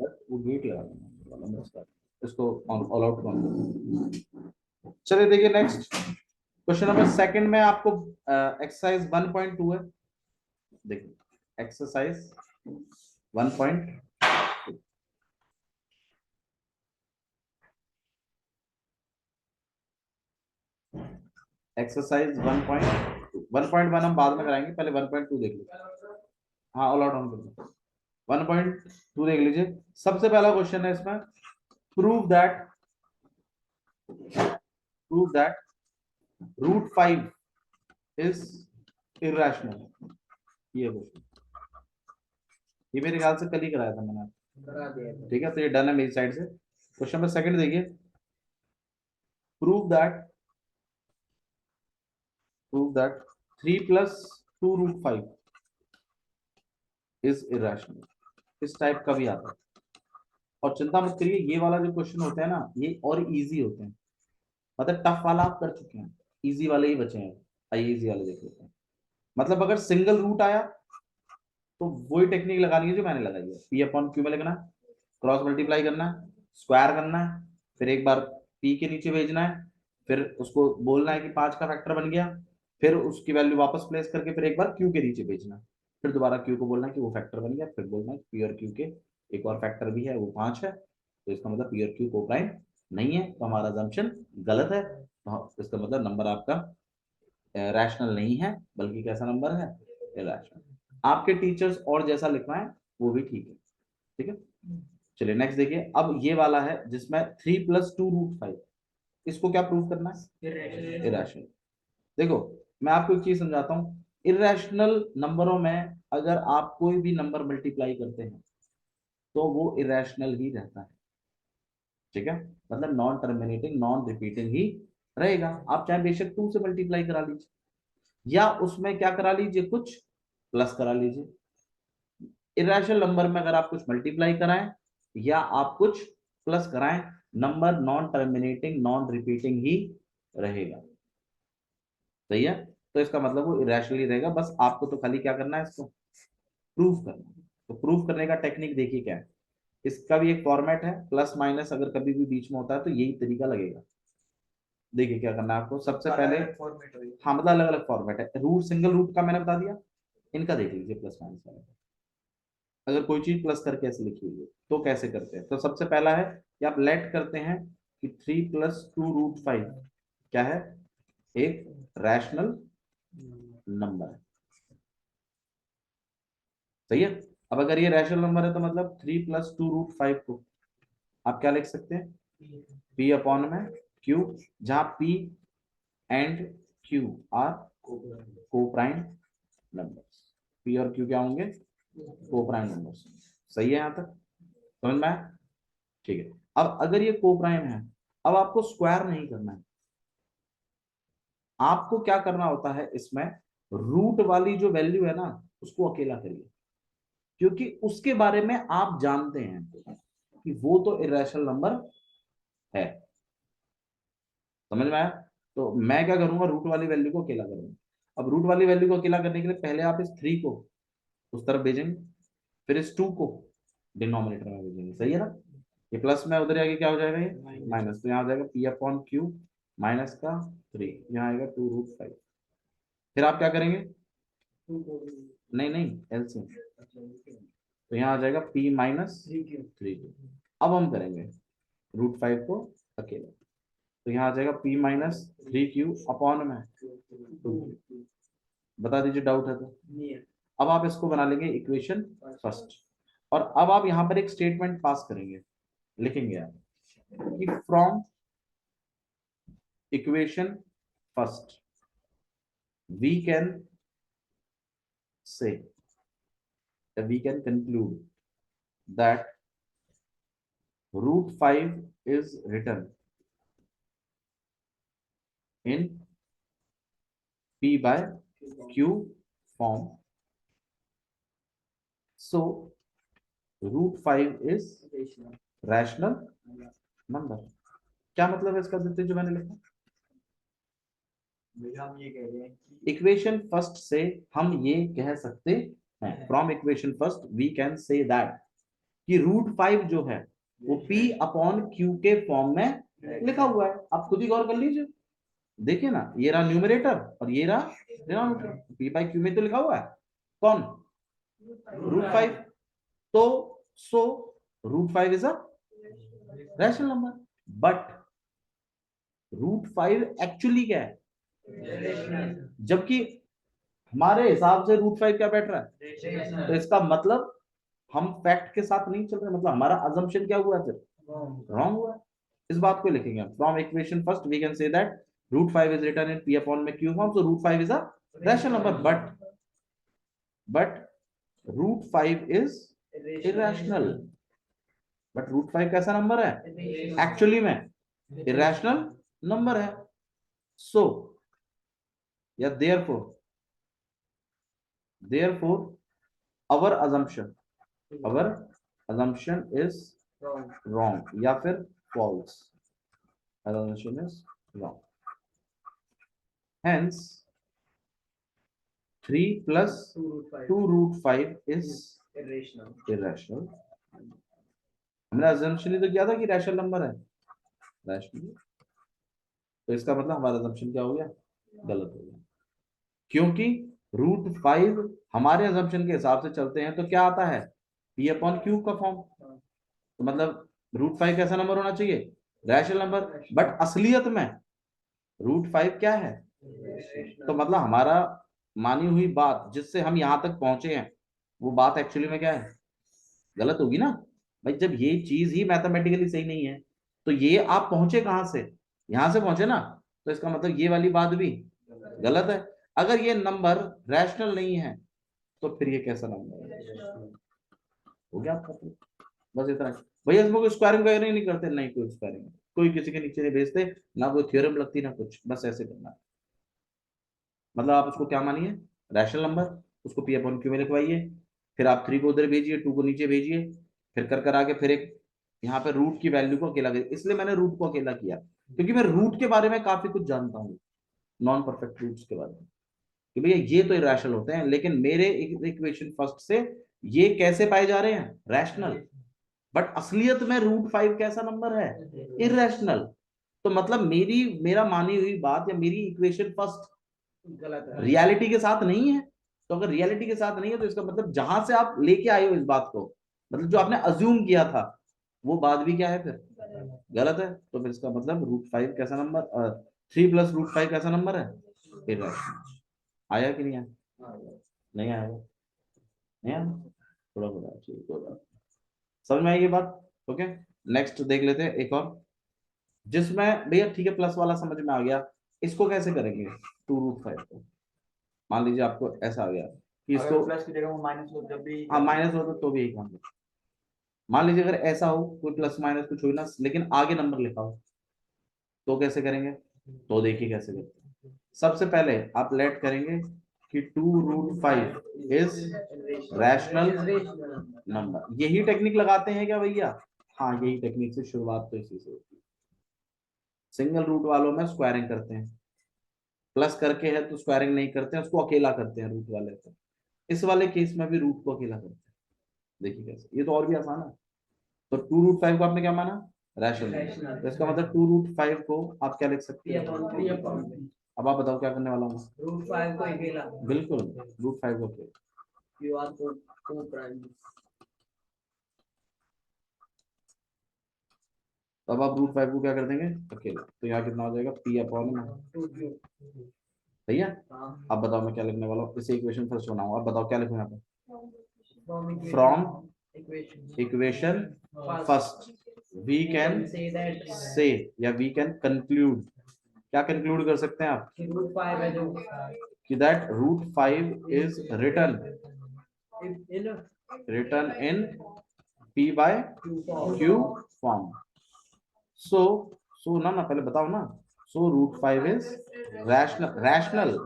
वो गेट लगा देना नमस्कार, इसको ऑल आउट कर। चलिए देखिए नेक्स्ट क्वेश्चन नंबर सेकंड में आपको एक्सरसाइज 1.2 है। देखिए एक्सरसाइज 1. एक्सरसाइज 1.1 हम बाद में कराएंगे, पहले 1.2 देख लीजिए। हाँ ऑल आउट ऑन कर दो। 1.2 देख लीजिए। सबसे पहला क्वेश्चन है इसमें, प्रूव दैट √5 इज इरेशनल। ये क्वेश्चन, ये मेरे ख्याल से कल ही कराया था मैंने, करा दिया। ठीक है, तो ये डन है मेरी साइड से। क्वेश्चन नंबर सेकंड देखिए, प्रूव दैट 3 + 2 √5 इज इरेशनल। इस टाइप का भी आता है। और चिंता मत करिए, ये वाला जो क्वेश्चन होते हैं ना, ये और इजी होते हैं। मतलब टफ वाला आप कर चुके हैं, इजी वाले ही बचे हैं। आइए इजी वाले देख लेते हैं। मतलब अगर सिंगल रूट आया तो वही टेक्निक लगानी है जो मैंने लगाई है। P/Q में लिखना, क्रॉस मल्टीप्लाई करना है, स्क्वायर करना है, फिर एक बार P के नीचे भेजना है, फिर उसको बोलना है कि 5 का फैक्टर बन गया, फिर उसकी वैल्यू वापस प्लेस करके फिर एक बार Q के नीचे भेजना है, फिर दोबारा Q को बोलना है कि वो फैक्टर बन गया, फिर बोलना है P और Q के एक और फैक्टर भी है, वो 5 है, तो इसका मतलब P और Q को प्राइम नहीं है, तो हमारा assumption गलत है। तो इसका मतलब नंबर आपका रैशनल नहीं है, बल्कि कैसा नंबर है, इरेशनल। आपके टीचर्स और जैसा लिखवाएं वो भी ठीक है, ठीक है। चलिए नेक्स्ट देखिए, अब ये वाला है जिसमें 3 + 2 √5, इसको क्या प्रूव करना है, इरेशनल। देखो मैं आपको एक चीज समझाता हूँ, इरेशनल नंबरों में अगर आप कोई भी नंबर मल्टीप्लाई करते हैं तो वो इरेशनल ही रहता है, ठीक है। मतलब नॉन टर्मिनेटिंग नॉन रिपीटिंग ही रहेगा। आप चाहे बेशक 2 से मल्टीप्लाई करा लीजिए, या उसमें क्या करा लीजिए, कुछ प्लस करा लीजिए। इरेशनल नंबर में अगर आप कुछ मल्टीप्लाई कराएं या आप कुछ प्लस कराएं, number non terminating non repeating ही रहेगा, सही है। तो इसका मतलब वो इरेशनल ही रहेगा। बस आपको तो खाली क्या करना है, इसको प्रूव करना है। तो प्रूव करने का टेक्निक देखिए क्या है। इसका भी एक फॉर्मेट है, प्लस माइनस अगर कभी भी बीच में होता है तो यही तरीका लगेगा। देखिए क्या करना है आपको, सबसे पहले, हाँ मतलब अलग अलग फॉर्मेट है। रूट सिंगल रूट का मैंने बता दिया, इनका देख लीजिए प्लस माइनस वाला। अगर कोई चीज प्लस करके ऐसे लिखी हुई है तो कैसे करते हैं, तो सबसे पहला है कि आप लेट करते हैं कि 3 + 2 √5 क्या है, एक रैशनल नंबर है, सही है। अब अगर ये रैशनल नंबर है तो मतलब 3 + 2 √5 को आप क्या लिख सकते हैं, P/Q, जहां P and Q are coprime numbers. P और Q क्या होंगे, को प्राइम नंबर्स। सही है, यहां तक समझ में आया, ठीक है। अब अगर ये को प्राइम है, अब आपको स्क्वायर नहीं करना है, आपको क्या करना होता है इसमें, रूट वाली जो वैल्यू है ना उसको अकेला करिए, क्योंकि उसके बारे में आप जानते हैं कि वो तो इरेशनल नंबर है, समझ में आया। तो मैं क्या करूंगा, रूट वाली वैल्यू को अकेला करूंगा। अब रूट वाली वैल्यू को अकेला करने के लिए पहले आप इस 3 को उस तरफ भेजेंगे, फिर इस 2 को डिनोमिनेटर में भेजेंगे, सही है ना। ये प्लस में उधर आगे क्या हो जाएगा, ये माइनस, तो यहाँ आ जाएगा P/Q माइनस का 3, यहाँ आएगा 2 √5। फिर आप क्या करेंगे, नहीं नहीं एलसीएम, तो यहाँ आ जाएगा P-3। अब हम करेंगे √5 को अकेले, तो यहाँ आ जाएगा P-3Q अपॉन में 2। बता दीजिए डाउट है तो। अब आप इसको बना लेंगे इक्वेशन फर्स्ट, और अब आप यहाँ पर एक स्टेटमेंट पास करेंगे, लिखेंगे आप कि from equation first we can say, we can conclude that √5 is written in P/Q form. So √5 is rational number. क्या मतलब है इसका, देते जो मैंने लिखा, हम ये कह रहे हैं कि इक्वेशन फर्स्ट से हम ये कह सकते हैं, from equation first we can say that कि √5 जो है वो P अपॉन Q के फॉर्म में लिखा हुआ है। आप खुद ही गौर कर लीजिए, देखिए ना, ये रहा न्यूमरेटर और ये रहा डिनोमिनेटर। P/Q में तो लिखा हुआ है कौन, √5। तो सो √5 is a rational number. But √5 actually क्या है, जबकि हमारे हिसाब से √5 क्या बैठ रहा है। तो इसका मतलब हम फैक्ट के साथ नहीं चल रहे, मतलब हमारा अजम्पशन क्या हुआ, फिर रॉन्ग हुआ। इस बात को लिखेंगे from equation first we can say that √5 is written in P upon में Q form, so √5 is a rational number. But √5 is irrational. But √5 कैसा नंबर है, एक्चुअली में इरेशनल नंबर है। सो या therefore our assumption is wrong या फिर false, assumption is wrong, hence 3 plus 2√5 is irrational। हमने assumption ही तो किया था कि रैशनल नंबर है, रैशनल। तो इसका मतलब हमारा assumption क्या हो गया, गलत हो गया, क्योंकि √5 हमारे assumption के हिसाब से चलते हैं तो क्या आता है, P अपॉन Q का फॉर्म। तो मतलब √5 कैसा नंबर होना चाहिए, रैशनल नंबर। बट असलियत में √5 क्या है, तो मतलब हमारा मानी हुई बात जिससे हम यहां तक पहुंचे हैं वो बात एक्चुअली में क्या है, गलत होगी ना भाई। जब ये चीज ही मैथमेटिकली सही नहीं है तो ये आप पहुंचे कहां से, यहां से पहुंचे ना। तो इसका मतलब ये वाली बात भी गलत है। अगर ये नंबर रैशनल नहीं है तो फिर ये कैसा नंबर है, हो गया आपका तो। बस इतना ही। भैया इसमें कोई स्क्वायरिंग वगैरह नहीं करते, नहीं कोई स्क्वायरिंग, कोई किसी के नीचे नहीं भेजते, ना कोई थ्योरम लगती ना कुछ, बस ऐसे करना है। मतलब आप उसको क्या मानिए, रैशनल नंबर, उसको P अपॉन Q में लिखवाइए, फिर आप 3 को उधर भेजिए, 2 को नीचे भेजिए, फिर कर आके फिर एक यहाँ पे रूट की वैल्यू को अकेला करिए। इसलिए मैंने रूट को अकेला किया क्योंकि मैं रूट के बारे में काफी कुछ जानता हूँ, नॉन परफेक्ट रूट्स के बारे में, कि भैया ये तो इरेशनल होते हैं, लेकिन मेरे इक्वेशन फर्स्ट से ये कैसे पाए जा रहे हैं, रैशनल। बट असलियत में √5 कैसा नंबर है, इरेशनल। तो मतलब मेरा मानी हुई बात या मेरी इक्वेशन फर्स्ट गलत है, रियलिटी के साथ नहीं है। तो अगर रियलिटी के साथ नहीं है तो इसका मतलब जहां से आप लेके आए हो इस बात को, मतलब जो आपने अज्यूम किया था वो बात भी क्या है, फिर गलत है। तो फिर इसका मतलब √5 कैसा नंबर, 3 प्लस √5 कैसा नंबर है, इरेशनल। आया कि नहीं आया, नहीं आया, नहीं आया, थोड़ा थोड़ा ठीक होगा। समझ में आई ये बात, ओके। नेक्स्ट देख लेते हैं एक और, जिसमें भैया ठीक है प्लस वाला समझ में आ गया। इसको कैसे करेंगे, 2√5 को मान लीजिए आपको ऐसा आ गया कि इसको प्लस की जगह वो माइनस हो जब भी, हाँ माइनस हो तो भी यही काम है। मान लीजिए अगर ऐसा हो, कोई प्लस माइनस कुछ हुई ना, लेकिन आगे नंबर लिखा हो, तो कैसे करेंगे, तो देखिए कैसे करते हैं। सबसे पहले आप लेट करेंगे कि 2√5 इज रैशनल नंबर। यही टेक्निक लगाते हैं क्या भैया, हाँ यही टेक्निक से शुरुआत तो इसी से होती है। सिंगल रूट वालों में स्क्वायरिंग करते हैं, प्लस करके है तो स्क्वायरिंग नहीं करते हैं, उसको अकेला करते हैं रूट वाले को। इस वाले केस में भी रूट को अकेला करते हैं, देखिए कैसे, ये तो और भी आसान है। तो 2√5 को आपने क्या माना, रैशनल, तो इसका मतलब 2√5 को आप क्या लिख सकते हैं, अब आप बताओ क्या करने वाला हूँ, √5 को अकेला, बिल्कुल √5 को अकेला। क्यूआर कोड को प्राइम, तो अब आप √5 को क्या कर देंगे, अकेला, तो यहाँ कितना हो जाएगा, P अपॉन में, सही है। अब बताओ मैं क्या लिखने वाला हूँ, इसे इक्वेशन फर्स्ट बनाऊंगा, अब बताओ क्या लिखूँ यहाँ पे, from equation first we can say या वी कैन कंक्लूड, क्या कंक्लूड कर सकते हैं आप, √5 है जो कि that √5 is written in P/Q form. So ना पहले बताओ ना, so √5 is rational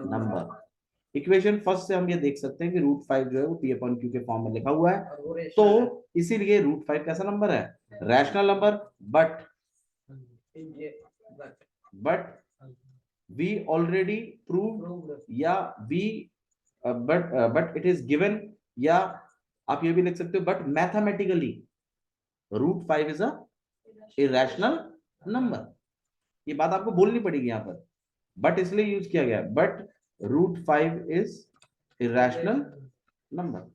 number. Equation first से हम ये देख सकते हैं कि √5 जो है वो P अपॉन Q के फॉर्म में लिखा हुआ है, तो इसीलिए √5 कैसा नंबर है, rational number. But we already prove या we but it is given या आप ये भी लिख सकते हो, but mathematically √5 is a irrational number. ये बात आपको बोलनी पड़ेगी यहाँ पर, बट इसलिए यूज किया गया, but √5 is irrational number,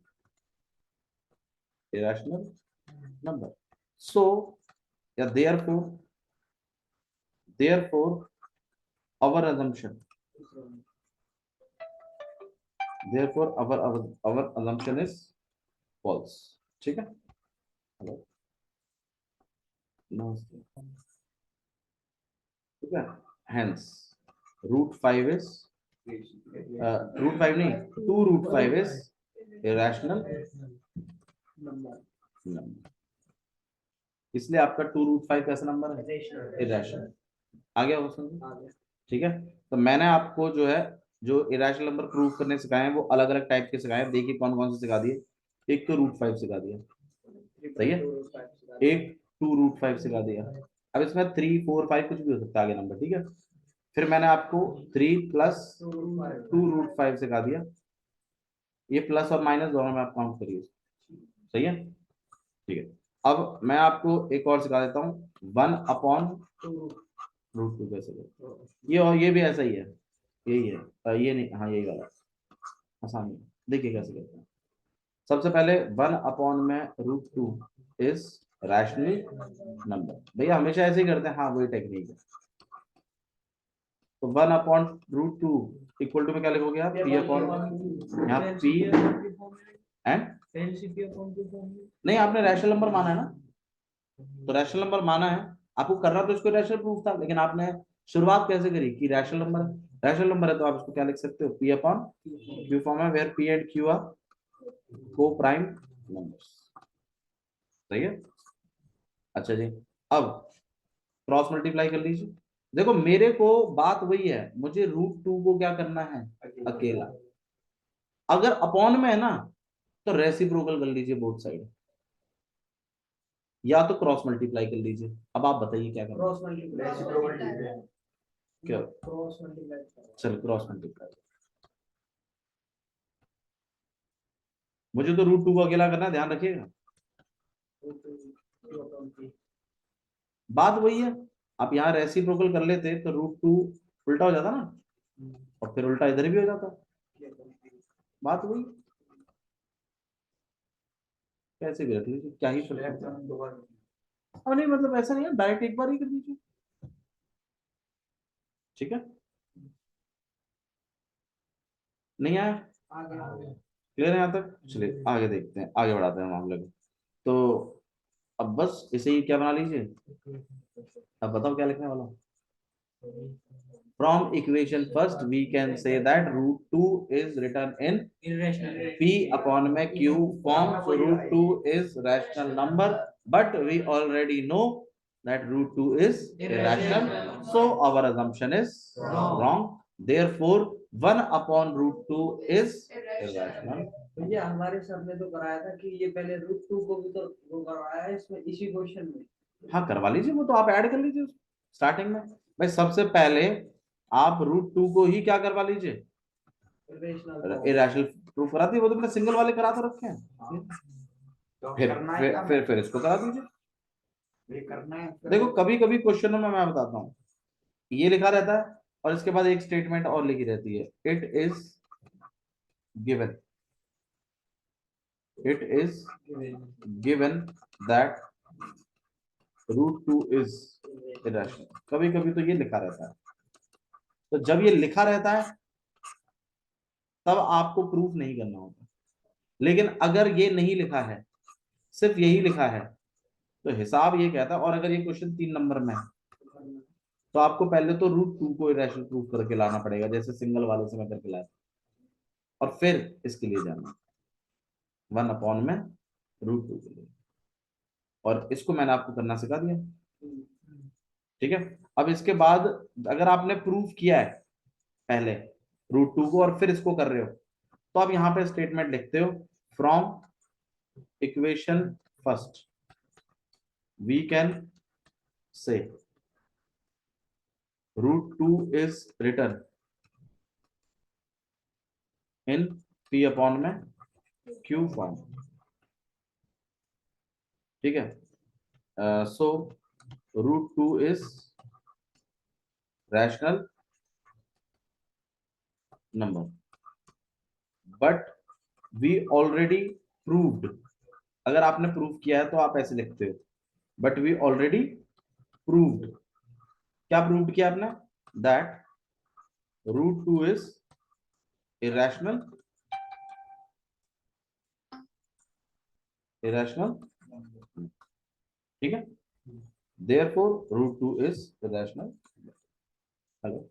irrational number. So, yeah, therefore our assumption, our assumption is false. ठीक है? हेलो, नमस्ते। ठीक है? Hence √5 is √5 नहीं, 2√5 is irrational number. इसलिए आपका 2√5 कैसा नंबर है? इरेशनल। आ गया वो समझ? ठीक है, तो मैंने आपको जो है जो इरेशनल नंबर प्रूव करने सिखाए हैं वो अलग अलग टाइप के सिखाए हैं। देखिए कौन कौन से सिखा दिए। एक तो √5 सिखा दिया, सही है, एक 2√5 सिखा दिया। अब इसमें 3, 4, 5 कुछ भी हो सकता है आगे नंबर, ठीक है। फिर मैंने आपको 3 + 2√5 सिखा दिया, ये प्लस और माइनस दोनों में आप काउंट करिए, सही है, ठीक है। अब मैं आपको एक और सिखा देता हूँ, 1/√2 कैसे करते, ये और ये भी ऐसा ही है, यही है, ये नहीं, हाँ यही वाला आसानी है। देखिए कैसे करते हैं। सबसे पहले 1/√2 इज रैशनल नंबर, भैया हमेशा ऐसे ही करते हैं, हाँ वही टेक्निक है। तो 1/√2 इक्वल टू में क्या लिखोगे आप? P अपॉन, यहाँ P एंड नहीं, आपने रैशनल नंबर माना है ना, तो रैशनल नंबर माना है आपको, करना तो इसको रैशनल प्रूफ था, लेकिन आपने शुरुआत कैसे करी कि रैशनल नंबर है, रैशनल नंबर है तो आप इसको क्या लिख सकते हो? P अपॉन Q फॉर्म है, where P and Q are coprime numbers, सही है। अच्छा जी, अब क्रॉस मल्टीप्लाई कर लीजिए। देखो मेरे को बात वही है, मुझे √2 को क्या करना है? अकेला। अगर अपॉन में है ना तो रेसिप्रोकल कर लीजिए बोथ साइड, या तो क्रॉस मल्टीप्लाई कर लीजिए। अब आप बताइए क्या करना। क्रॉस मल्टीप्लाई, क्या? क्रॉस मल्टीप्लाई, चलो क्रॉस मल्टीप्लाई, मुझे तो √2 को अकेला करना है, ध्यान रखिएगा। बात वही है, आप यहाँ रेसिप्रोकल कर लेते तो √2 उल्टा हो जाता ना, और फिर उल्टा इधर भी हो जाता। बात वही, कैसे भी रख लीजिए, क्या ही फर्क पड़ता है। और नहीं मतलब ऐसा नहीं है, डायरेक्ट एक बार ही कर दीजिए, ठीक है। नहीं आया? क्लियर है यहाँ तक? चलिए आगे देखते हैं, आगे बढ़ाते हैं मामले को। तो अब बस इसे ही क्या बना लीजिए। अब बताओ क्या लिखने वाला। From equation first we can say that √2 is written in P upon में Q form, so √2 is rational number, but we already know that √2 is irrational, so our assumption is wrong. Therefore 1/√2 is irrational. ये हमारे sir ने तो कराया था कि ये पहले √2 को भी तो वो करवाया है इसमें, इसी क्वेश्चन में। हाँ करवा लीजिए, वो तो आप ऐड कर लीजिए स्टार्टिंग में। भाई सबसे पहले आप √2 को ही क्या करवा लीजिए, इरेशनल प्रूफ करा दिए, वो तो मैंने सिंगल वाले करा तो रखे हैं। फिर इसको करा दीजिए। देखो कभी कभी क्वेश्चनों में मैं बताता हूँ, ये लिखा रहता है और इसके बाद एक स्टेटमेंट और लिखी रहती है, it is given, it is given that √2 is irrational. कभी कभी तो ये लिखा रहता है, तो जब ये लिखा रहता है तब आपको प्रूफ नहीं करना होता। लेकिन अगर ये नहीं लिखा है, सिर्फ यही लिखा है, तो हिसाब ये कहता है, और अगर ये क्वेश्चन 3 नंबर में है तो आपको पहले तो √2 को इरेशनल प्रूफ करके लाना पड़ेगा, जैसे सिंगल वाले से मैं करके लाया, और फिर इसके लिए जाना 1/में √2 के लिए, और इसको मैंने आपको करना सिखा दिया, ठीक है। अब इसके बाद अगर आपने प्रूफ किया है पहले √2 को और फिर इसको कर रहे हो, तो आप यहाँ पे स्टेटमेंट लिखते हो, from equation first we can say √2 is written in P upon में Q form, ठीक है। So root 2 is rational number, but we already proved. अगर आपने प्रूव किया है तो आप ऐसे लिखते हो, बट वी ऑलरेडी प्रूव्ड। क्या प्रूव्ड किया आपने? That root 2 is irrational, irrational, ठीक है। Therefore root 2 is irrational. Hello,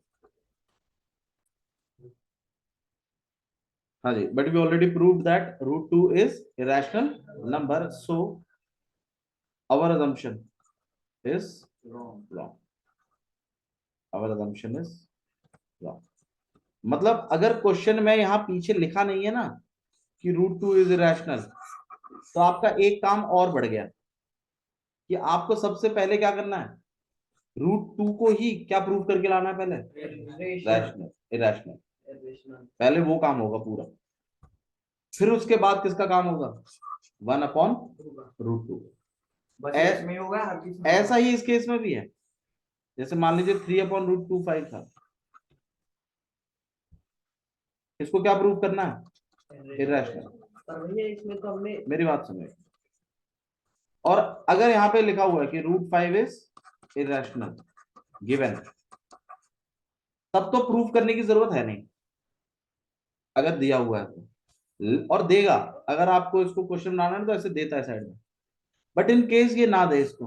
हाँ जी, but we already proved that root 2 is irrational number, so our assumption is wrong, our assumption is wrong। मतलब अगर question में यहां पीछे लिखा नहीं है ना कि रूट 2 इज इरेशनल, तो आपका एक काम और बढ़ गया कि आपको सबसे पहले क्या करना है, रूट 2 को ही क्या प्रूव करके लाना है पहले, रैशनल, इरेशनल। पहले वो काम होगा पूरा, फिर उसके बाद किसका काम होगा, 1/√2। इसमें होगा हर चीज में ऐसा ही इस केस में भी है। जैसे मान लीजिए 3/√25 था, इसको क्या प्रूव करना है, इरेशनल। पर भैया इसमें तो हमने मेरी बात सुनिए, और अगर यहाँ पे लिखा हुआ है कि √5 इज इरेशनल गिवन, तब तो प्रूफ करने की जरूरत है नहीं, अगर दिया हुआ है तो। और देगा, अगर आपको इसको क्वेश्चन बनाना है तो ऐसे देता है साइड में, बट इन केस ये ना दे इसको,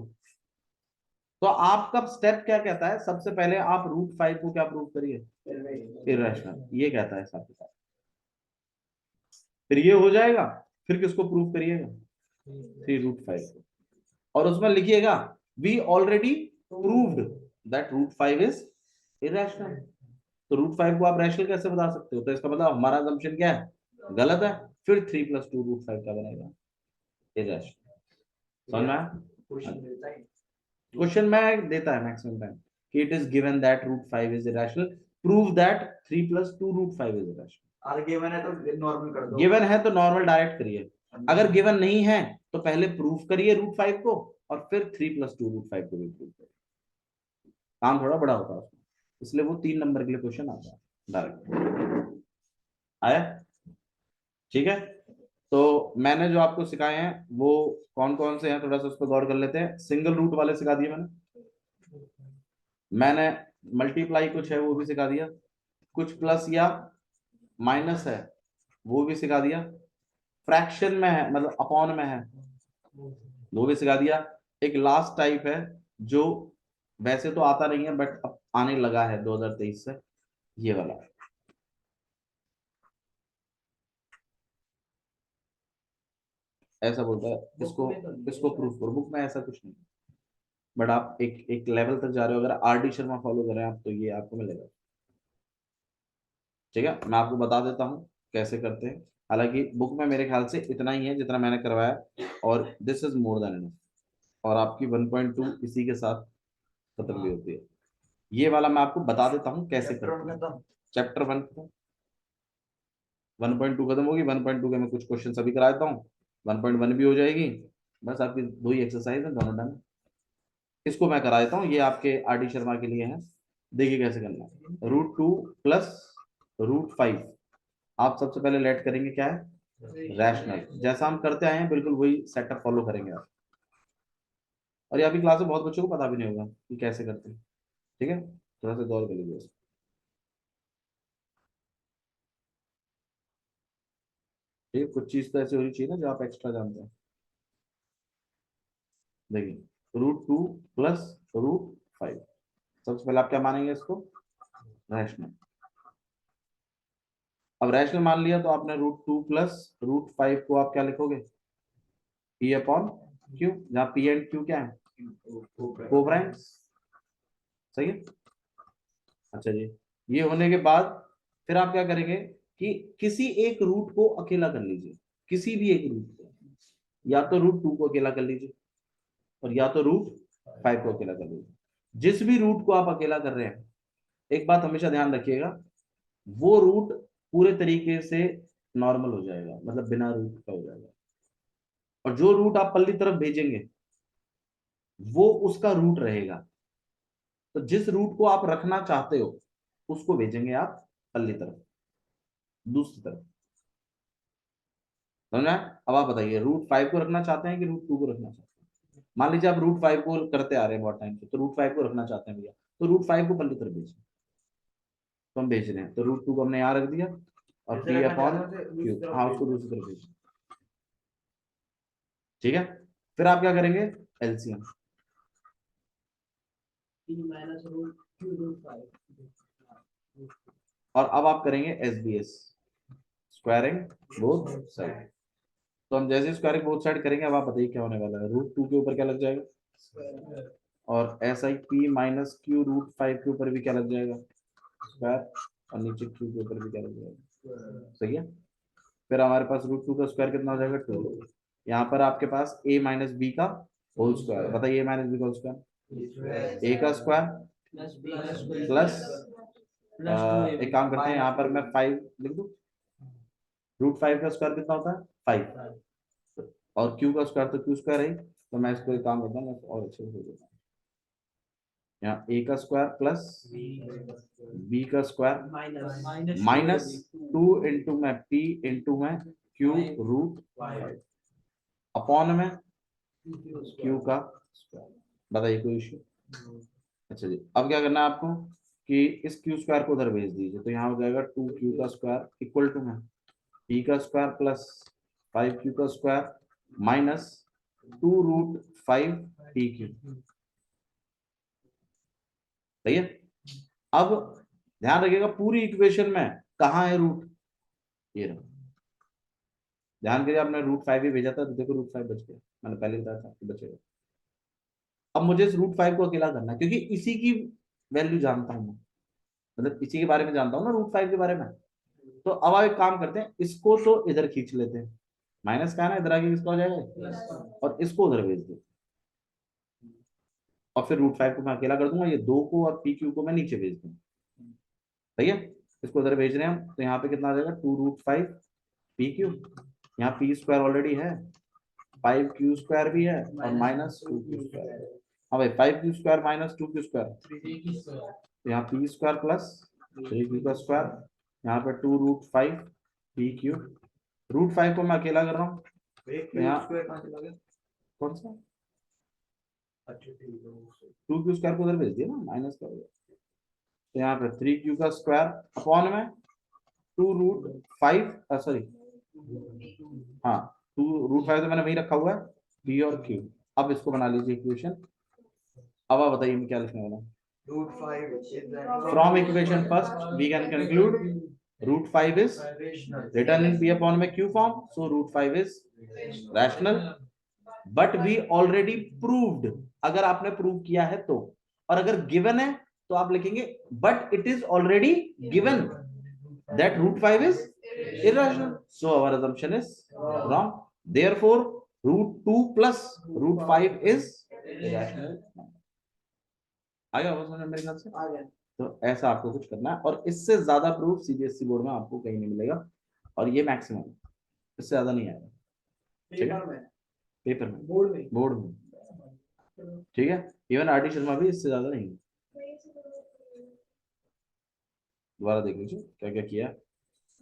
तो आपका स्टेप क्या कहता है, सबसे पहले आप √5 को क्या प्रूव करिए, इरेशनल, ये कहता है साथ ही साथ। फिर ये हो जाएगा, फिर किसको प्रूव करिएगा, 3√5 को, और उसमें लिखिएगा we already proved that √5 is irrational. तो √5 को आप रैशनल कैसे बता सकते हो, तो इसका मतलब हमारा assumption क्या है, गलत है। फिर 3 + 2 √5 का बनेगा इरेशनल। समझ में आया? क्वेश्चन में देता है मैक्सिमम टाइम कि it is given that √5 is irrational, prove that 3 + 2 √5 is irrational. और गिवन है तो नॉर्मल कर दो, गिवन है तो नॉर्मल डायरेक्ट करिए, अगर गिवन नहीं है तो पहले प्रूफ करिए √5 को, और फिर 3 + 2 √5 को भी प्रूव करिए। काम थोड़ा बड़ा होता है उसमें, इसलिए वो 3 नंबर के लिए क्वेश्चन आता है डायरेक्ट। आया? ठीक है। तो मैंने जो आपको सिखाए हैं वो कौन कौन से हैं, थोड़ा सा उस पर गौर कर लेते हैं। सिंगल रूट वाले सिखा दिए मैंने मल्टीप्लाई कुछ है वो भी सिखा दिया, कुछ प्लस या माइनस है वो भी सिखा दिया, फ्रैक्शन में है मतलब अपॉन में है वो भी सिखा दिया। एक लास्ट टाइप है जो वैसे तो आता नहीं है बट अब आने लगा है 2023 से, ये वाला। ऐसा बोलता है इसको, इसको प्रूफ करो, बुक में ऐसा कुछ नहीं, बट आप एक एक लेवल तक जा रहे हो, अगर RD शर्मा फॉलो करें आप तो ये आपको मिलेगा। ठीक है, मैं आपको बता देता हूँ कैसे करते हैं। हालांकि बुक में मेरे ख्याल से इतना ही है जितना मैंने करवाया, और this is more than enough, और आपकी 1.2 इसी के साथ खत्म भी होती है। ये वाला मैं आपको बता देता हूँ कैसे करते हैं। चैप्टर 1 1.2 खत्म होगी, 1.2 के मैं कुछ क्वेश्चन अभी करा देता हूँ, 1.1 भी हो जाएगी, बस आपकी दो ही एक्सरसाइज है, दोनों डन। इसको मैं करा देता हूँ, ये आपके RD शर्मा के लिए है। देखिए कैसे करना है, √2 + √5 आप सबसे पहले लेट करेंगे क्या है, रैशनल, जैसा हम करते आए हैं बिल्कुल वही सेटअप फॉलो करेंगे आप। और ये अभी क्लास में बहुत बच्चों को पता भी नहीं होगा कि कैसे करते हैं। ठीक है, थोड़ा सा गौर कर लीजिए। ठीक है, कुछ चीज तो ऐसी होनी चाहिए ना जो आप एक्स्ट्रा जानते हैं। देखिए √2 + √5, सबसे पहले आप क्या मानेंगे इसको, रैशनल। अब रैशनल मान लिया तो आपने √2 + √5 को आप क्या लिखोगे, P/Q, जहाँ P एंड Q क्या है, कोप्राइम्स। सही है। अच्छा जी, ये होने के बाद फिर आप क्या करेंगे कि किसी एक रूट को अकेला कर लीजिए, किसी भी एक रूट को, या तो √2 को अकेला कर लीजिए और या तो √5 को अकेला कर लीजिए। जिस भी रूट को आप अकेला कर रहे हैं, एक बात हमेशा ध्यान रखिएगा, वो रूट पूरे तरीके से नॉर्मल हो जाएगा, मतलब बिना रूट का हो जाएगा। और जो रूट आप पल्ली तरफ भेजेंगे वो उसका रूट रहेगा। तो जिस रूट को आप रखना चाहते हो उसको भेजेंगे आप पल्ली तरफ, दूसरी तरफ। समझ में आया? अब आप बताइए, रूट 5 को रखना चाहते हैं कि रूट 2 को रखना चाहते हैं? मान लीजिए आप रूट 5 को करते आ रहे हैं बहुत टाइम से, तो रूट 5 को रखना चाहते हैं भैया, तो रूट 5 को पल्ली तरफ भेजिए। तो हम भेज रहे हैं, तो रूट 2 को हमने यहाँ रख दिया और जैसे पी रखना अपॉन चाहते हैं, दूसरी क्यू, तरफ हाँ भेज उसको दो। दूसरी तरफ भेजिए। ठीक है, फिर आप क्या करेंगे, LCM. P minus root Q root 5। और अब आप करेंगे एसबीएस, स्क्वायरिंग बोथ साइड। तो हम जैसे स्क्वायरिंग बोथ साइड करेंगे, अब आप बताइए क्या होने वाला है, रूट 2 के ऊपर क्या लग जाएगा, और ऐसा ही पी माइनस क्यू रूट 5 के ऊपर भी क्या लग जाएगा, स्क्वायर, और नीचे क्यू के ऊपर भी क्या लग जाएगा। सही है, फिर हमारे पास रूट 2 का स्क्वायर कितना हो जाएगा, 2। यहाँ पर आपके पास ए माइनस बी का होल स्क्वायर, बताइए ए माइनस बी का होल स्क्वायर, ए का स्क्वायर प्लस एक काम करते हैं, यहाँ पर मैं 5 लिख दूं, रूट 5 का स्क्वायर कितना होता है, 5, और क्यू का स्क्वायर तो क्यू स्क्वायर है, तो मैं इसको एक काम करता हूँ, मैं और अच्छे से लिख देता हूँ। यहाँ ए का स्क्वायर प्लस बी का स्क्वायर माइनस 2 इंटू में पी इंटू में क्यू रूट 5 अपॉन में क्यू का स्क्वायर। बताइए कोई इश्यू? अच्छा जी, अब क्या करना है आपको कि इस क्यू स्क्वायर को उधर भेज दीजिए, तो यहाँ हो जाएगा 2 क्यू का स्क्वायर इक्वल टू में पी का स्क्वायर प्लस 5 क्यू का square minus 2 root 5 P Q. सही है, अब ध्यान रखिएगा पूरी इक्वेशन में कहाँ है रूट, ये रहा। ध्यान करिए, आपने रूट 5 ही भेजा था, तो देखो रूट 5 बच गया, मैंने पहले बताया था कि बचेगा। अब मुझे इस रूट 5 को अकेला करना है, क्योंकि इसी की वैल्यू जानता हूँ मैं, मतलब इसी के बारे में जानता हूँ ना, रूट 5 के बारे में। तो अब आप एक काम करते हैं, इसको तो इधर खींच लेते हैं, माइनस का है ना, इधर आगे किसका हो जाएगा, और इसको उधर भेज दो, और फिर रूट 5 को मैं अकेला कर दूंगा, ये 2 को और पी क्यू को मैं नीचे भेज दूंगा। सही है, इसको उधर भेज रहे हैं हम, तो यहाँ पे कितना आ जाएगा, 2 रूट 5 पी क्यू, यहाँ पी स्क्वायर ऑलरेडी है, 5 क्यू स्क्वायर भी है, और माइनस 2 क्यू स्क्वायर। हाँ भाई, 5 Q square minus 2 Q square, तो यहाँ पी स्क्वायर प्लस 3 क्यू का स्क्वायर, यहाँ पे 2 रूट 5 पी क्यू। रूट 5 को मैं अकेला कर रहा हूँ, तो यहाँ कौन सा, अच्छा 2 क्यू स्क्वायर को उधर भेज दिया ना, माइनस कर दिया, तो यहाँ पे 3 क्यू का स्क्वायर अपॉन में 2 रूट 5, सॉरी, हाँ 2 रूट 5 तो मैंने वही रखा हुआ है, पी और क्यू। अब इसको बना लीजिए इक्वेशन। अब आप बताइए मैं क्या लिखने वाला हूँ, root 5 is the from equation first we can conclude root 5 is written in p upon में q form, so root 5 is rational, but we already proved, अगर आपने प्रूव किया है तो, और अगर गिवन है तो आप लिखेंगे but it is already given that root 5 is irrational, so our assumption is wrong, therefore root 2 plus root 5 is irrational। आ गया समझ में मेरे ख्याल से? आ गया। तो ऐसा आपको कुछ करना है, और इससे ज्यादा प्रूफ सीबीएसई बोर्ड में आपको कहीं नहीं मिलेगा, और ये मैक्सिमम है, इससे ज्यादा नहीं आएगा। ठीक है, पेपर में, पेपर में, बोर्ड में, बोर्ड में, ठीक है, इवन आर डी शर्मा भी इससे ज्यादा नहीं है। दोबारा देख लीजिए क्या क्या किया।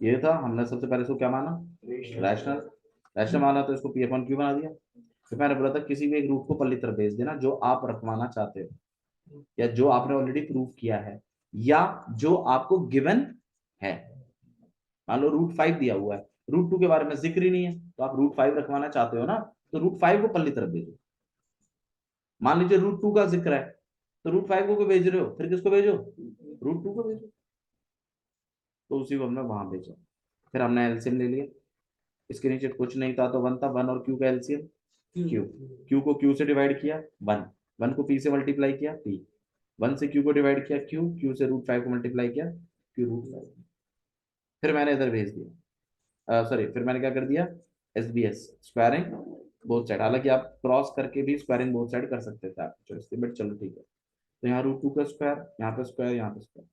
ये था, हमने सबसे पहले इसको क्या माना, रैशनल, रैशनल माना तो इसको पी अपॉन क्यू बना दिया। फिर मैंने बोला था किसी भी एक रूट को पल्ली तरफ भेज देना जो आप रखवाना चाहते हो, या जो आपने ऑलरेडी प्रूव किया है, या जो आपको गिवन है। मान लो रूट 5 दिया हुआ है, रूट 2 के बारे में जिक्र ही नहीं है, तो आप रूट 5 रखवाना चाहते हो ना, तो रूट 5 को पल्ली तरफ भेजो। मान लीजिए रूट 2 का जिक्र है, तो रूट 5 को भेज रहे हो, फिर किसको भेजो, रूट 2 को भेजो, तो उसी को हमने वहां भेजा। फिर हमने एलसीएम ले लिया, इसके नीचे कुछ नहीं था तो 1 था, 1 और क्यू का एलसीएम क्यू, क्यू को क्यू से डिवाइड किया 1, 1 को पी से मल्टीप्लाई किया पी, 1 से क्यू को डिवाइड किया क्यू, क्यू से रूट 5 को मल्टीप्लाई किया क्यू रूट 5। फिर मैंने इधर भेज दिया, सॉरी फिर मैंने क्या कर दिया, S B S, squaring both side. हालांकि आप क्रॉस करके भी स्क्वायरिंग बोथ साइड कर सकते थे आपकी चॉइस थी, बट चलो ठीक है। तो यहाँ रूट 2 का स्क्वायर, यहाँ पे स्क्वायर, यहाँ पे स्क्वायर,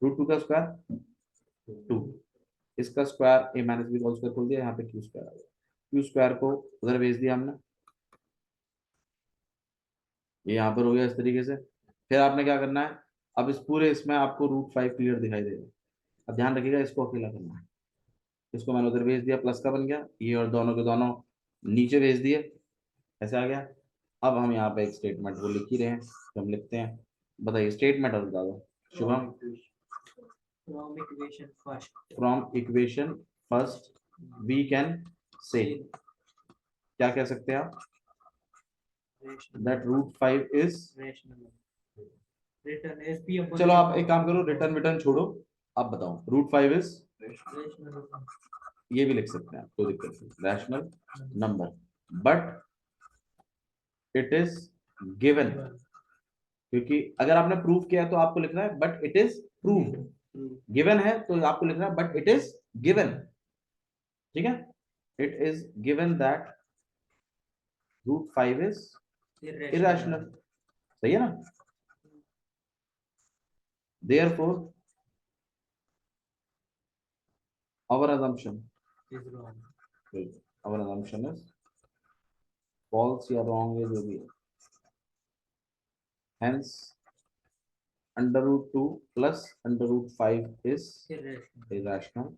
रूट 2 का स्क्वायर 2, इसका स्क्वायर ए माइनस बी का स्क्वायर खोल दिया, यहाँ पे क्यू स्क्वायर आ गया, क्यू स्क्वायर को उधर भेज दिया हमने, ये यहाँ पर हो गया इस तरीके से। फिर आपने क्या करना है, अब इस पूरे इसमें आपको √5 क्लियर दिखाई देगा। अब ध्यान रखिएगा इसको अकेला करना है, इसको मैंने उधर भेज दिया, प्लस का बन गया ये, और दोनों के दोनों नीचे भेज दिए, ऐसे आ गया। अब हम यहाँ पे एक स्टेटमेंट वो लिख ही रहे हैं, तो हम लिखते हैं, बताइए स्टेटमेंट और बता दो Shubham. From equation first we can say, क्या कह सकते हैं आप, दैट √5 इज, चलो आप एक काम करो, रिटर्न रिटर्न छोड़ो, आप बताओ √5 इज, ये भी लिख सकते हैं कोई दिक्कत नहीं, rational number, but it is given, क्योंकि अगर आपने प्रूव किया तो आपको लिखना है but it is proved, given है तो आपको लिखना है बट इट इज गिवन, ठीक है, it is given that √5 is irrational, सही है ना, therefore our assumption is false या wrong है जो भी है, hence √2 plus √5 is irrational।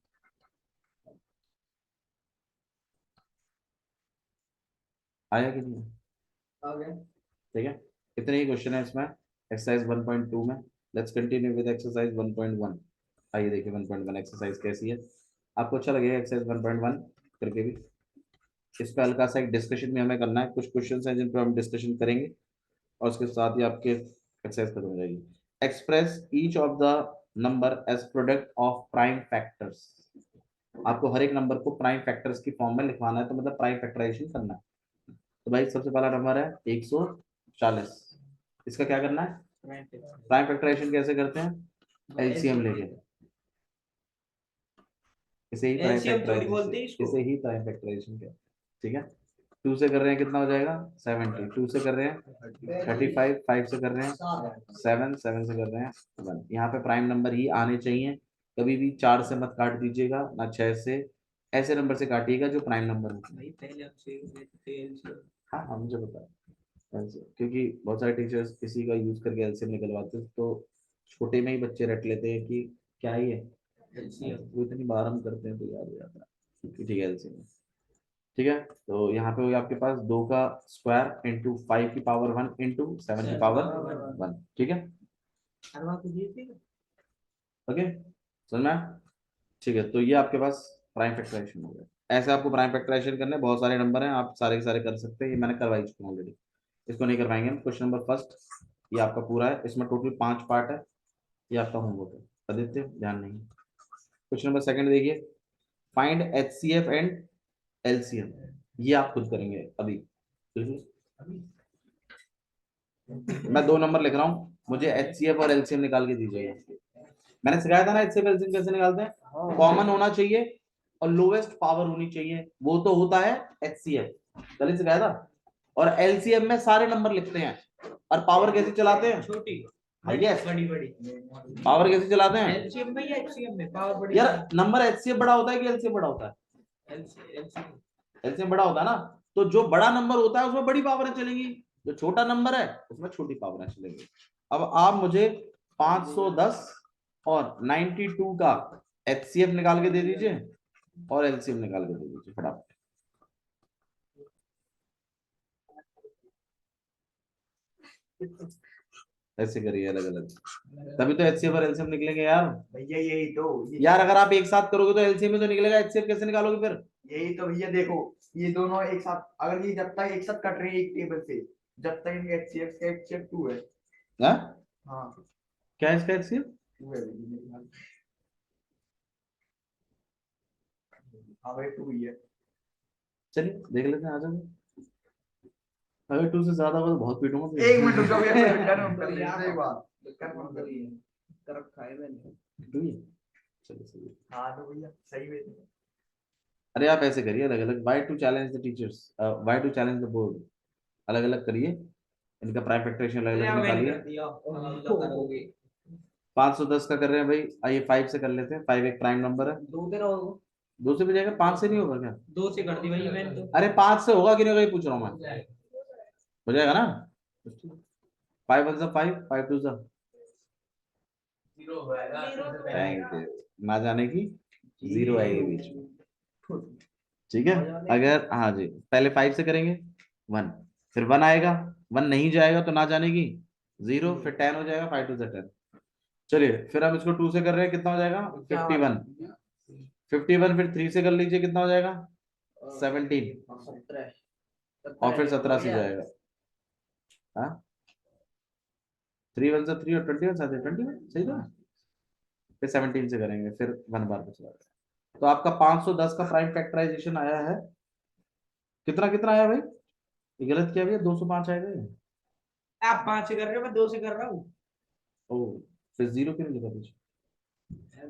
आया कि नहीं, ठीक है, इतने ही क्वेश्चन है इसमें एक्सरसाइज 1.2 में। Let's continue with exercise 1.1। आइए देखिए 1.1 एक्सरसाइज कैसी है, आपको अच्छा लगेगा एक्सरसाइज 1.1 करके भी। इस पर हल्का सा एक डिस्कशन भी हमें करना है, कुछ क्वेश्चन हैं जिन पर हम डिस्कशन करेंगे और उसके साथ ही आपके एक्सरसाइज खत्म हो जाएगी। Express each of the number as product of prime factors, आपको हर एक नंबर को प्राइम फैक्टर्स की फॉर्म में लिखवाना है, तो मतलब प्राइम फैक्टराइजेशन करना है। तो भाई सबसे पहला नंबर है 140, इसका क्या करना है, प्राइम फैक्टराइजेशन कैसे करते हैं, एलसीएम लेके, इसे ही प्राइम फैक्टराइजेशन, इसे ही प्राइम फैक्टराइजेशन क्या, ठीक है। 2 से कर रहे हैं कितना हो जाएगा 70, 2 से कर रहे हैं 35, 5 से कर रहे हैं 7, 7 से कर रहे हैं 1। यहाँ पे प्राइम नंबर ही आने चाहिए, कभी भी 4 से मत काट दीजिएगा ना 6 से, ऐसे नंबर से काटिएगा जो प्राइम नंबर होता है। हाँ हाँ मुझे पता है, क्योंकि बहुत सारे टीचर्स इसी का यूज करके एलसीएम निकलवाते हैं, तो छोटे में ही बच्चे रट लेते हैं कि क्या ही है एलसीएम, वो इतनी बार हम करते हैं तो याद हो जाता है, ठीक है एलसीएम, ठीक है। तो यहाँ पे हो गया आपके पास 2 का स्क्वायर इंटू 5 की पावर 1 इंटू 7 की पावर 1, ठीक है, ओके समझ में आया? ठीक है, तो ये आपके पास प्राइम फैक्टराइजेशन हो गया। ऐसे आपको प्राइम फैक्टराइजेशन करने बहुत सारे नंबर हैं, आप सारे के सारे कर सकते हैं, ये मैंने करवाई चुका हूँ ऑलरेडी, इसको नहीं करवाएंगे हम। क्वेश्चन नंबर फर्स्ट ये आपका पूरा है, इसमें टोटल 5 पार्ट है, ये आपका होमवर्क है, कर देते हो ध्यान नहीं। क्वेश्चन नंबर सेकंड देखिए, फाइंड एचसीएफ एंड एलसीएम, ये आप खुद करेंगे अभी, मैं 2 नंबर लिख रहा हूँ, मुझे एचसीएफ और एलसीएम निकाल के दीजिएगा। मैंने सिखाया था ना एचसीएफ एलसीएम कैसे निकालते हैं, कॉमन होना चाहिए और लोवेस्ट पावर होनी चाहिए, वो तो होता है एचसीएफ, कल ही सिखाया था। और एलसीएम में सारे नंबर लिखते हैं, और पावर कैसे चलाते हैं, छोटी बड़ी बड़ी पावर कैसे चलाते हैं, एलसीएम में या एचसीएम में पावर बड़ी, यार नंबर एचसीएफ बड़ा होता है कि एलसीएम बड़ा होता है, एलसीएम बड़ा होता है ना, तो जो बड़ा नंबर होता है उसमें बड़ी पावर चलेंगी, जो छोटा नंबर है उसमें छोटी पावर चलेंगी। अब आप मुझे 510 और 92 का एचसीएफ निकाल के दे दीजिए और एलसीएम निकाल के दे दीजिए फटाफट। ऐसे करिए अलग अलग, तभी तो एचसीएफ और एलसीएम निकलेंगे यार भैया, यही तो यार अगर आप एक साथ करोगे तो एलसीएम में तो निकलेगा, एचसीएफ कैसे निकालोगे फिर, यही तो भैया देखो, ये दोनों एक साथ, अगर ये जब तक एक साथ कट रहे हैं एक टेबल से, जब तक इनका एचसीएफ का एचसीएफ 2 है। हाँ हाँ क्या है इसका एचसीएफ, 2 है भैया, हाँ भाई 2 ही है। चलिए देख लेते हैं, आ जाओ, अगर 2 से ज्यादा हो तो बहुत पीटूंगा फिर। एक मिनट रुको भैया, कंफर्म कर लीजिए एक बार, कंफर्म कर लीजिए। तरफ खाए मैंने, टू ही है? चलो सही है। हाँ तो भैया सही है। अरे आप ऐसे करिए अलग अलग, why to challenge the teachers, why to challenge the board, अलग अलग करिए, इनका प्राइम फैक्टराइजेशन अलग अलग निकालिए। 510 का कर रहे हैं भाई, आइए 5 से कर लेते हैं, 5 एक प्राइम नंबर है, दो तेरा होगा 2 से भी जाएगा, 5 से नहीं होगा क्या? 2 से कर दी भाई मैंने तो। अरे 5 से होगा कि नहीं होगा ये पूछ रहा हूँ मैं, हो जाएगा ना? 5 1 5, 5 2 थैंक यू, ना जाने की 0 आएगी बीच में, ठीक है। अगर हाँ जी, पहले 5 से करेंगे 1, फिर 1 आएगा, 1 नहीं जाएगा तो ना जाने की 0, फिर 10 हो जाएगा, 5 2 10। चलिए फिर हम इसको 2 से कर रहे हैं, कितना हो जाएगा? 51। 51 फिर 3 से कर लीजिए, कितना हो जाएगा? 17, 17 और फिर 17 से जाएगा। हाँ 3 1 से 3 और 21 साथ 21, सही था। फिर 17 से करेंगे, फिर 1 बार बच जाएगा। तो आपका 510 का प्राइम फैक्टराइजेशन आया है, कितना कितना आया भाई? ये गलत किया भैया, 205 आएगा ये। आप 5 से कर रहे हो, मैं 2 से कर रहा हूँ। ओ फिर 0 क्यों नहीं लिखा पीछे?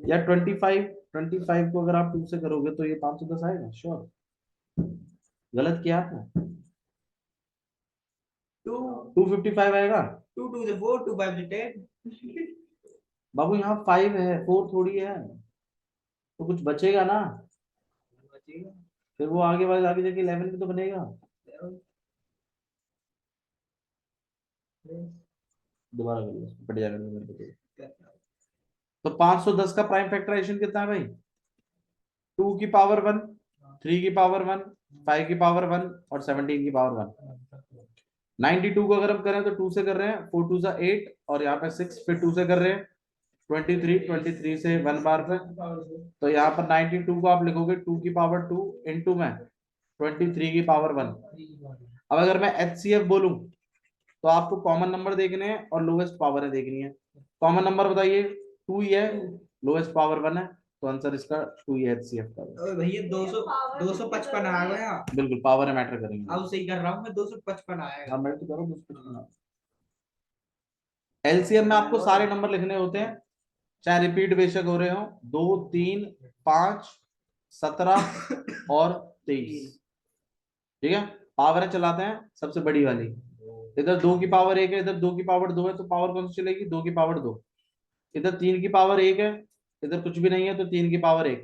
या 25 को अगर आप 2 से करोगे तो ये 510 आएगा श्योर? गलत किया आपने, 2 255 आएगा 2 2 से 4, 2 5 से 10। बाबू, यहाँ 5 है, 4 थोड़ी है, तो कुछ बचेगा ना, बचेगा। फिर वो आगे बाद आगे जाके 11 भी तो बनेगा। दोबारा कर लो, बढ़ जाएगा मेरे को। तो 510 का प्राइम फैक्टराइजेशन कितना है भाई? 2 की पावर 1, 3 की पावर 1, 5 की पावर 1 और 17 की पावर 1। 92 को अगर हम करें तो 2 से कर रहे हैं, 4 2 8 और यहाँ पे 6, फिर 2 से कर रहे हैं 23 से 1 बार पे, तो यहाँ पर 92 को आप लिखोगे 2 की पावर 2 इंटू में 23 की पावर 1। अब अगर मैं HCF बोलूं तो आपको कॉमन नंबर देखने हैं और लोएस्ट पावर है देखनी है। कॉमन नंबर बताइए, 2 ही है, लोएस्ट पावर 1 है, तो आंसर इसका 2 ही है HCF का। भैया 255 आ गया। बिल्कुल पावर है, मैटर करेंगे। अब सही कर रहा हूँ मैं, 255 आएगा। अब मैं तो करूँ 255। LCM में आपको सारे नंबर लिखने होते हैं, चाहे रिपीट बेशक हो रहे हो, 2 3 5 17 और 23, ठीक है। पावर चलाते हैं सबसे बड़ी वाली, इधर 2 की पावर 1 है, इधर 2 की पावर 2 है, तो पावर कौन सी चलेगी? 2 की पावर 2। इधर 3 की पावर 1 है, इधर कुछ भी नहीं है तो 3 की पावर 1।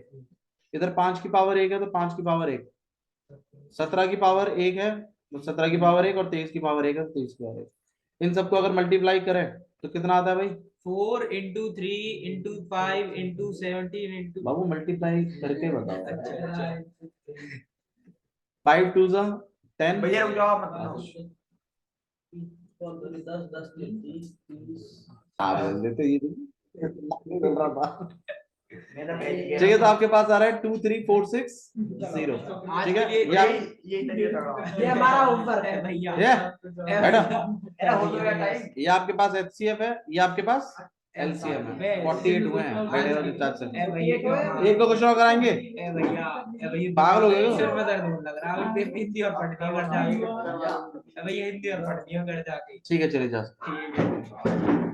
इधर 5 की पावर 1 है तो 5 की पावर 1। 17 की पावर 1 है तो 17 की पावर 1, और 23 की पावर 1 है तो 23 की पावर 1। इन सबको अगर मल्टीप्लाई करें तो कितना आता है भाई? 4 into 3 into 5 into 17 into। बाबू मल्टीप्लाई करके बताओ। अच्छा 5 2 10। भैया रुक जाओ, मतलब 10 10 30 30। देते ये बोल रहा था। मेरा बैठ ठीक है, तो आपके पास आ रहा है 2 3 4 6 0, ठीक है। ये तरीका कर रहा हूं। ये हमारा होमवर्क है भैया। ये मेरा हो गया टाइम। ये आपके पास HCF है, ये आपके पास LCM है। 48 हुए हैं बैठे हो चुपचाप से। एक दो क्वेश्चन और कराएंगे, पागल हो गए हो? सिर में दर्द होने लग रहा है, हिंदी और पढ़नी है घर जाके। भैया हिंदी और पढ़नी है घर जाके। ठीक है चलिए जा। ठीक है।